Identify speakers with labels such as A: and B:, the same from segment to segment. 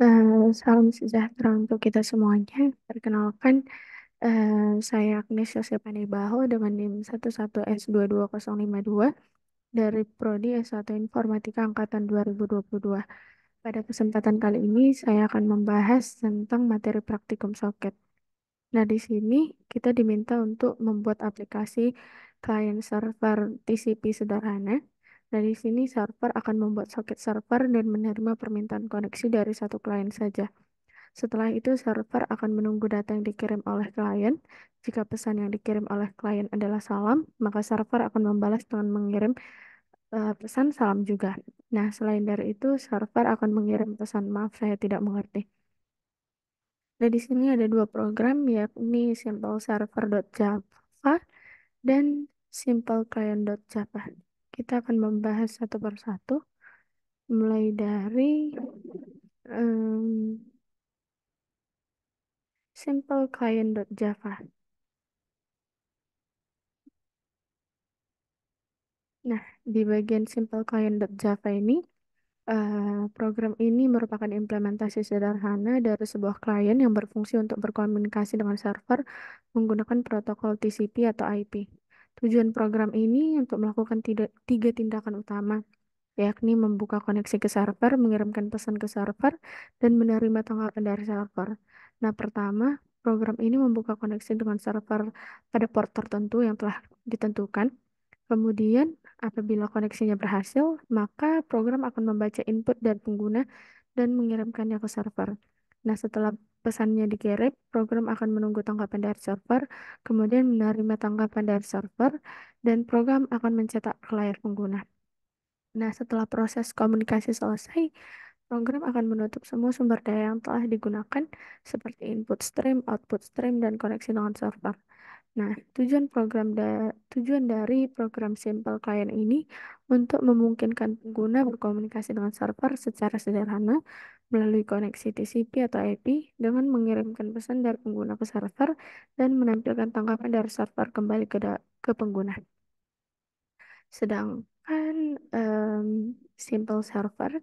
A: Salam sejahtera untuk kita semuanya. Perkenalkan, saya Agnes Yosepanibaho dengan NIM 11S22052 dari Prodi S1 Informatika Angkatan 2022. Pada kesempatan kali ini, saya akan membahas tentang materi praktikum soket. Nah, di sini kita diminta untuk membuat aplikasi client server TCP sederhana. Nah, di sini server akan membuat soket server dan menerima permintaan koneksi dari satu klien saja. Setelah itu, server akan menunggu data yang dikirim oleh klien. Jika pesan yang dikirim oleh klien adalah salam, maka server akan membalas dengan mengirim pesan salam juga. Nah, selain dari itu, server akan mengirim pesan maaf saya tidak mengerti. Nah, di sini ada dua program, yakni simpleserver.java dan simpleclient.java. Kita akan membahas satu persatu, mulai dari em, simpleclient.java. Nah, di bagian simpleclient.java ini, program ini merupakan implementasi sederhana dari sebuah klien yang berfungsi untuk berkomunikasi dengan server menggunakan protokol TCP atau IP. Tujuan program ini untuk melakukan tiga tindakan utama, yakni membuka koneksi ke server, mengirimkan pesan ke server, dan menerima tanggapan dari server. Nah, pertama, program ini membuka koneksi dengan server pada port tertentu yang telah ditentukan. Kemudian, apabila koneksinya berhasil, maka program akan membaca input dari pengguna dan mengirimkannya ke server. Nah, setelah pesannya dikirim, program akan menunggu tanggapan dari server, kemudian menerima tanggapan dari server, dan program akan mencetak ke layar pengguna. Nah, setelah proses komunikasi selesai, program akan menutup semua sumber daya yang telah digunakan, seperti input stream, output stream, dan koneksi dengan server. Nah, tujuan dari program Simple Client ini untuk memungkinkan pengguna berkomunikasi dengan server secara sederhana melalui koneksi TCP atau IP dengan mengirimkan pesan dari pengguna ke server dan menampilkan tanggapan dari server kembali ke pengguna. Sedangkan Simple Server,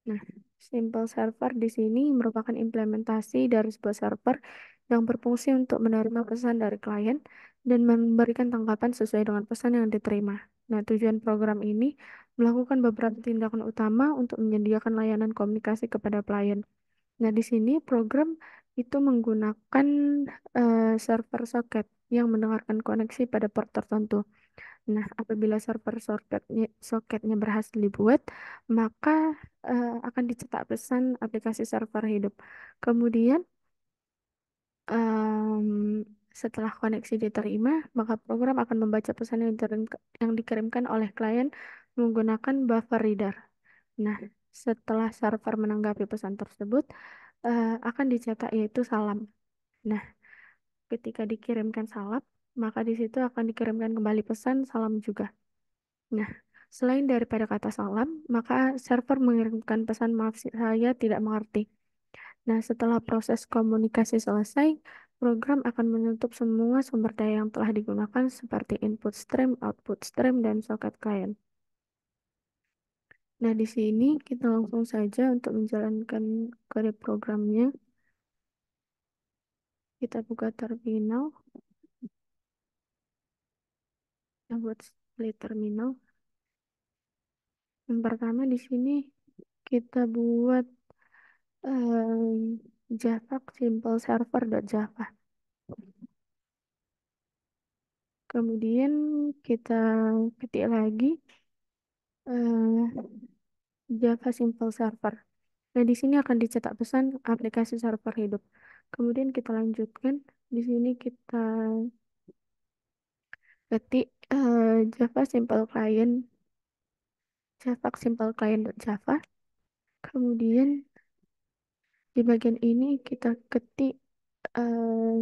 A: nah, Simple Server di sini merupakan implementasi dari sebuah server yang berfungsi untuk menerima pesan dari klien dan memberikan tanggapan sesuai dengan pesan yang diterima. Nah, tujuan program ini melakukan beberapa tindakan utama untuk menyediakan layanan komunikasi kepada klien. Nah, di sini program itu menggunakan server soket yang mendengarkan koneksi pada port tertentu. Nah, apabila server soketnya berhasil dibuat, maka akan dicetak pesan aplikasi server hidup. Kemudian, em, setelah koneksi diterima, maka program akan membaca pesan yang dikirimkan oleh klien menggunakan buffer reader. Nah, setelah server menanggapi pesan tersebut, akan dicetak yaitu salam. Nah, ketika dikirimkan salam, maka di situ akan dikirimkan kembali pesan salam juga. Nah, selain daripada kata salam, maka server mengirimkan pesan maaf saya tidak mengerti. Nah, setelah proses komunikasi selesai, program akan menutup semua sumber daya yang telah digunakan seperti input stream, output stream, dan soket client. Nah, di sini kita langsung saja untuk menjalankan kode programnya. Kita buka terminal. Kita buat split terminal. Yang pertama di sini kita buat Java simple server.java. Kemudian kita ketik lagi eh, Java Simple Server. Nah, di sini akan dicetak pesan aplikasi server hidup. Kemudian kita lanjutkan. Di sini kita ketik Java Simple Client, Java Simple Client.java. Kemudian di bagian ini kita ketik eh,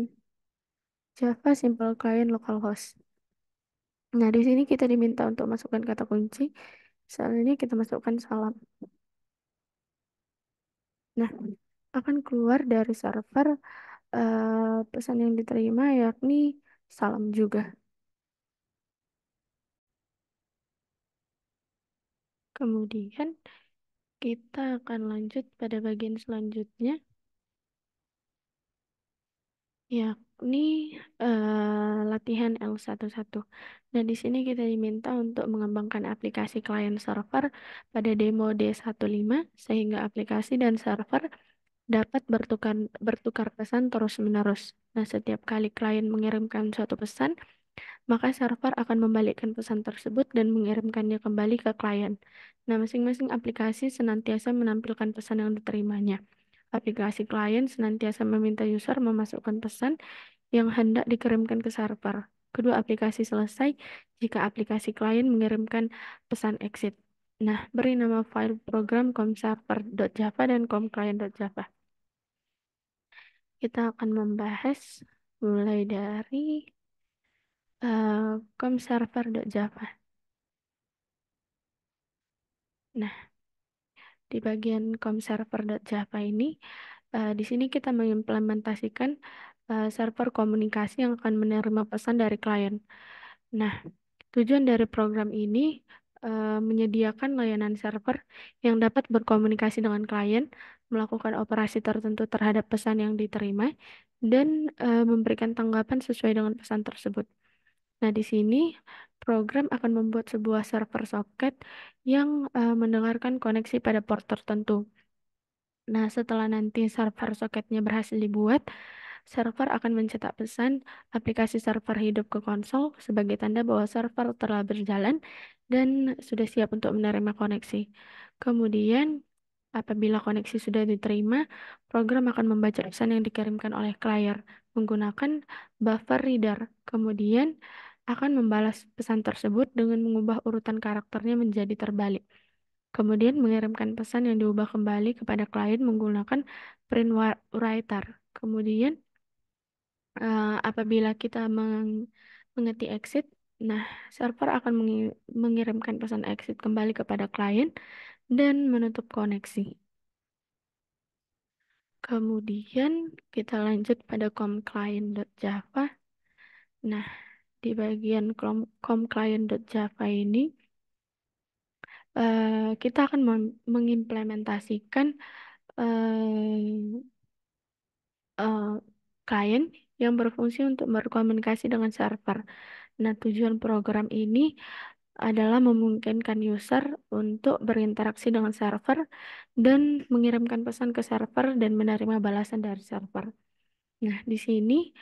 A: Java Simple Client localhost. Nah, di sini kita diminta untuk masukkan kata kunci. Misalnya kita masukkan salam. Nah, akan keluar dari server pesan yang diterima yakni salam juga. Kemudian Kita akan lanjut pada bagian selanjutnya, yakni latihan L11. Nah, di sini kita diminta untuk mengembangkan aplikasi klien server pada demo D15 sehingga aplikasi dan server dapat bertukar pesan terus-menerus. Nah, setiap kali klien mengirimkan suatu pesan, maka server akan membalikkan pesan tersebut dan mengirimkannya kembali ke klien. Nah, masing-masing aplikasi senantiasa menampilkan pesan yang diterimanya. Aplikasi klien senantiasa meminta user memasukkan pesan yang hendak dikirimkan ke server. Kedua aplikasi selesai jika aplikasi klien mengirimkan pesan exit. Nah, beri nama file program comserver.java dan comclient.java. Kita akan membahas mulai dari comserver.java. Nah, di bagian comserver.java ini, di sini kita mengimplementasikan server komunikasi yang akan menerima pesan dari klien. Nah, tujuan dari program ini menyediakan layanan server yang dapat berkomunikasi dengan klien, melakukan operasi tertentu terhadap pesan yang diterima, dan memberikan tanggapan sesuai dengan pesan tersebut. Nah, di sini program akan membuat sebuah server socket yang mendengarkan koneksi pada port tertentu. Nah, setelah nanti server soketnya berhasil dibuat, server akan mencetak pesan aplikasi server hidup ke konsol sebagai tanda bahwa server telah berjalan dan sudah siap untuk menerima koneksi. Kemudian, apabila koneksi sudah diterima, program akan membaca pesan yang dikirimkan oleh klien menggunakan buffer reader. Kemudian, akan membalas pesan tersebut dengan mengubah urutan karakternya menjadi terbalik. Kemudian mengirimkan pesan yang diubah kembali kepada klien menggunakan print writer. Kemudian apabila kita mengetik exit, nah server akan mengirimkan pesan exit kembali kepada klien dan menutup koneksi. Kemudian kita lanjut pada comclient.java. Nah, di bagian comclient.java ini kita akan mengimplementasikan eh, eh, klien yang berfungsi untuk berkomunikasi dengan server. Nah, tujuan program ini adalah memungkinkan user untuk berinteraksi dengan server dan mengirimkan pesan ke server dan menerima balasan dari server. Nah, di sini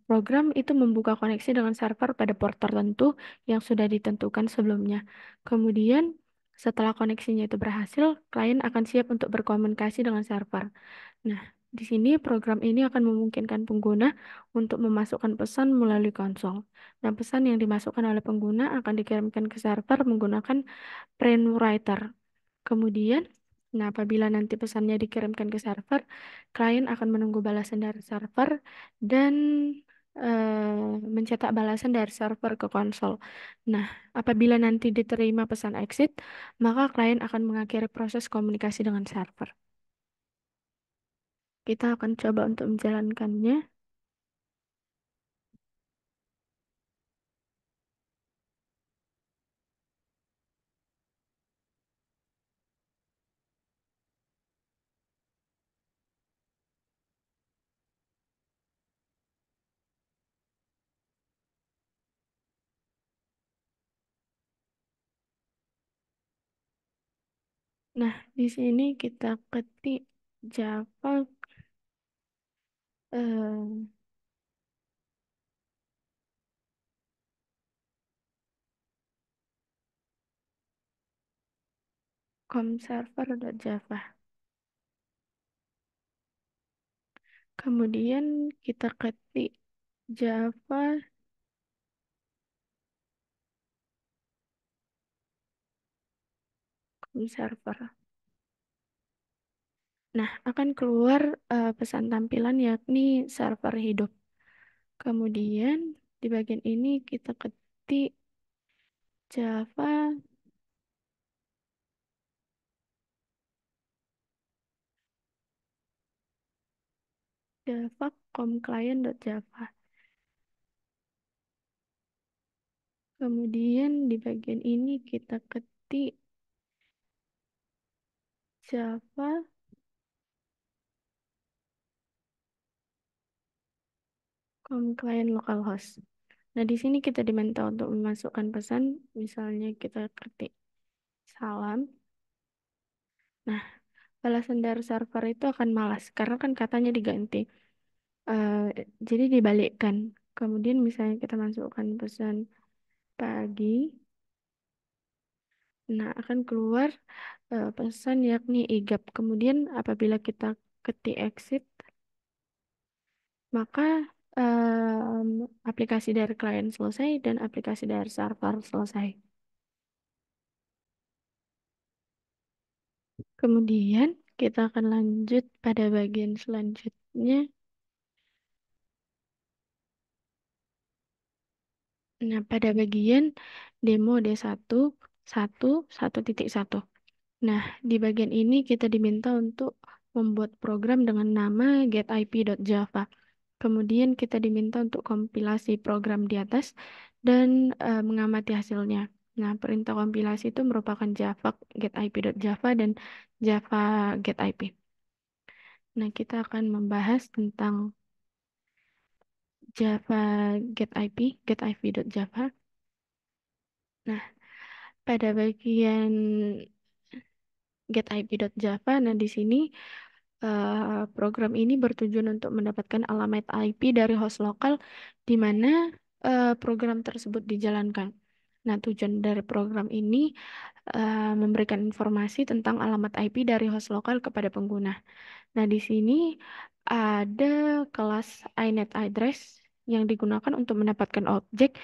A: program itu membuka koneksi dengan server pada port tertentu yang sudah ditentukan sebelumnya. Kemudian, setelah koneksinya itu berhasil, klien akan siap untuk berkomunikasi dengan server. Nah, di sini program ini akan memungkinkan pengguna untuk memasukkan pesan melalui konsol. Nah, pesan yang dimasukkan oleh pengguna akan dikirimkan ke server menggunakan print writer. Kemudian, nah apabila nanti pesannya dikirimkan ke server, klien akan menunggu balasan dari server dan mencetak balasan dari server ke konsol. Nah, apabila nanti diterima pesan exit, maka klien akan mengakhiri proses komunikasi dengan server. Kita akan coba untuk menjalankannya. Nah, di sini kita ketik Java eh, comserver.java. Kemudian kita ketik Java comserver. Nah, akan keluar pesan tampilan yakni server hidup. Kemudian di bagian ini kita ketik Java Java comclient.java. Kemudian di bagian ini kita ketik Java Client Localhost. Nah, di sini kita diminta untuk memasukkan pesan, misalnya kita ketik salam. Nah, balasan dari server itu akan malas karena kan katanya diganti. Eh, jadi dibalikkan. Kemudian misalnya kita masukkan pesan pagi, nah akan keluar pesan yakni IGAP. Kemudian apabila kita ketik exit, maka aplikasi dari klien selesai dan aplikasi dari server selesai. Kemudian kita akan lanjut pada bagian selanjutnya. Nah, pada bagian demo D1, 1.1.1. Nah, di bagian ini kita diminta untuk membuat program dengan nama getIP.java. Kemudian kita diminta untuk kompilasi program di atas dan mengamati hasilnya. Nah, perintah kompilasi itu merupakan Java getIP.java dan Java getIP. Nah, kita akan membahas tentang Java getIP.java. Nah, pada bagian getIP.java, nah di sini program ini bertujuan untuk mendapatkan alamat IP dari host lokal di mana program tersebut dijalankan. Nah, tujuan dari program ini memberikan informasi tentang alamat IP dari host lokal kepada pengguna. Nah, di sini ada kelas iNet address yang digunakan untuk mendapatkan objek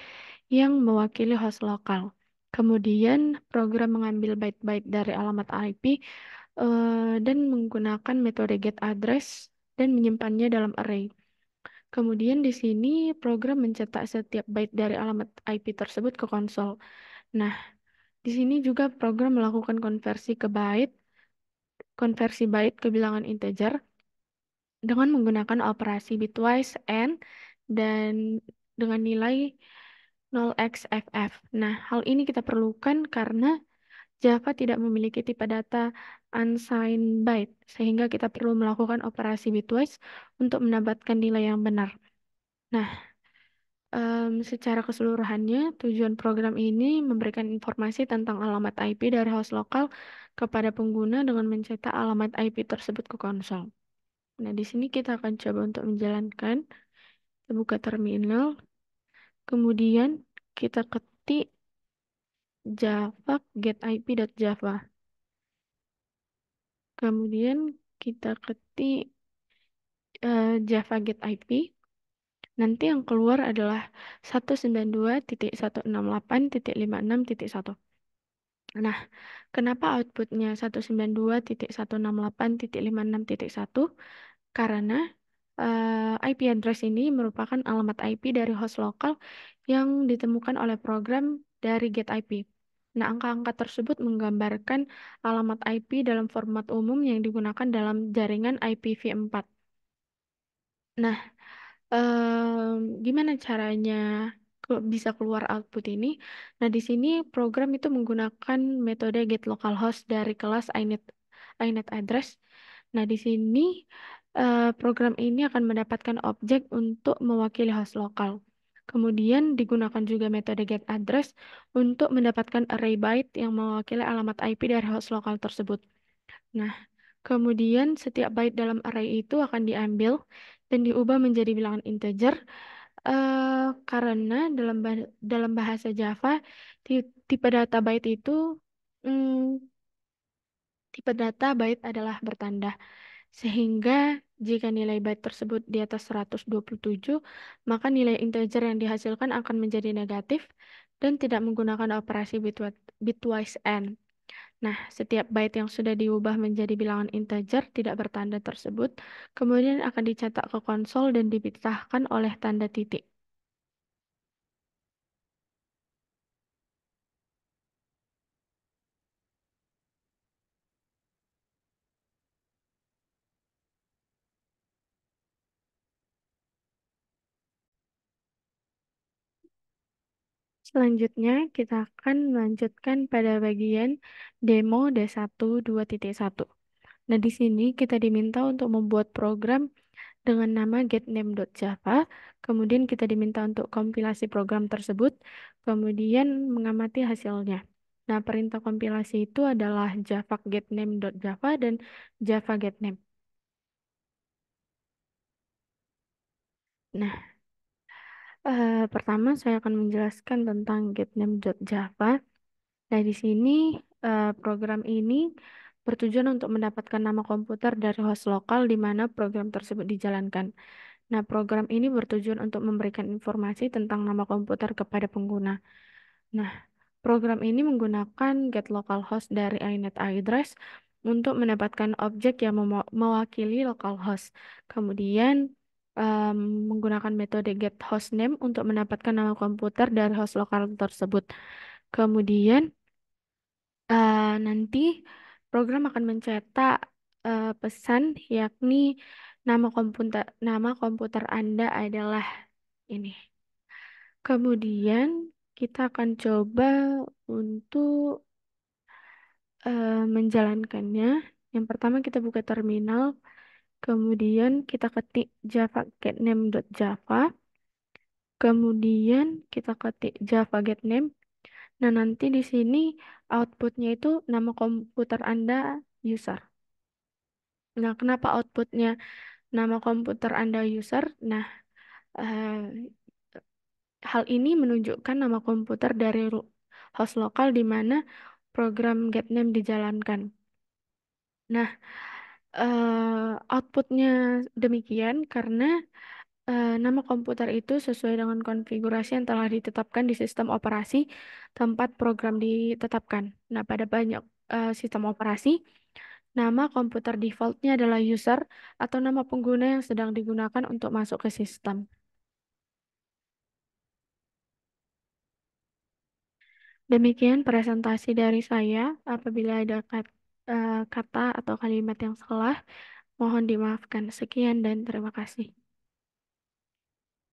A: yang mewakili host lokal. Kemudian program mengambil byte-byte dari alamat IP dan menggunakan metode get address dan menyimpannya dalam array. Kemudian di sini program mencetak setiap byte dari alamat IP tersebut ke konsol. Nah, di sini juga program melakukan konversi byte ke bilangan integer dengan menggunakan operasi bitwise AND dan dengan nilai 0xFF. Nah, hal ini kita perlukan karena Java tidak memiliki tipe data unsigned byte, sehingga kita perlu melakukan operasi bitwise untuk mendapatkan nilai yang benar. Nah, secara keseluruhannya, tujuan program ini memberikan informasi tentang alamat IP dari host lokal kepada pengguna dengan mencetak alamat IP tersebut ke konsol. Nah, di sini kita akan coba untuk menjalankan. Kita buka terminal, kemudian kita ketik java getIP.java. Kemudian kita ketik Java Get IP. Nanti yang keluar adalah 192.168.56.1. Nah, kenapa outputnya 192.168.56.1? Karena IP address ini merupakan alamat IP dari host lokal yang ditemukan oleh program dari Get IP. Nah, angka-angka tersebut menggambarkan alamat IP dalam format umum yang digunakan dalam jaringan IPv4. Nah, gimana caranya bisa keluar output ini? Nah, di sini program itu menggunakan metode getLocalhost dari kelas iNet address. Nah, di sini program ini akan mendapatkan objek untuk mewakili host lokal. Kemudian digunakan juga metode getAddress untuk mendapatkan array byte yang mewakili alamat IP dari host lokal tersebut. Nah, kemudian setiap byte dalam array itu akan diambil dan diubah menjadi bilangan integer karena dalam bahasa Java tipe data byte itu mm, tipe data byte adalah bertanda. Sehingga jika nilai byte tersebut di atas 127, maka nilai integer yang dihasilkan akan menjadi negatif dan tidak menggunakan operasi bitwise AND. Nah, setiap byte yang sudah diubah menjadi bilangan integer tidak bertanda tersebut, kemudian akan dicetak ke konsol dan dipitahkan oleh tanda titik. Selanjutnya, kita akan melanjutkan pada bagian demo D1 2.1. Nah, di sini kita diminta untuk membuat program dengan nama getName.java. Kemudian kita diminta untuk kompilasi program tersebut, kemudian mengamati hasilnya. Nah, perintah kompilasi itu adalah java getName.java dan java getName. Nah, pertama saya akan menjelaskan tentang getName.java. Nah, di sini program ini bertujuan untuk mendapatkan nama komputer dari host lokal di mana program tersebut dijalankan. Nah, program ini bertujuan untuk memberikan informasi tentang nama komputer kepada pengguna. Nah, program ini menggunakan get localhost dari iNet address untuk mendapatkan objek yang mewakili localhost. Kemudian em, menggunakan metode get hostname untuk mendapatkan nama komputer dari host lokal tersebut. Kemudian nanti program akan mencetak pesan yakni nama komputer Anda adalah ini. Kemudian kita akan coba untuk menjalankannya. Yang pertama kita buka terminal, kemudian kita ketik java getName.java, kemudian kita ketik java getName. Nah, nanti di sini outputnya itu nama komputer Anda user. Nah, kenapa outputnya nama komputer Anda user? Nah, eh, hal ini menunjukkan nama komputer dari host lokal di mana program getName dijalankan. Nah, outputnya demikian karena nama komputer itu sesuai dengan konfigurasi yang telah ditetapkan di sistem operasi tempat program ditetapkan. Nah, pada banyak sistem operasi, nama komputer defaultnya adalah user atau nama pengguna yang sedang digunakan untuk masuk ke sistem. Demikian presentasi dari saya. Apabila ada kata atau kalimat yang salah, mohon dimaafkan. Sekian dan terima kasih.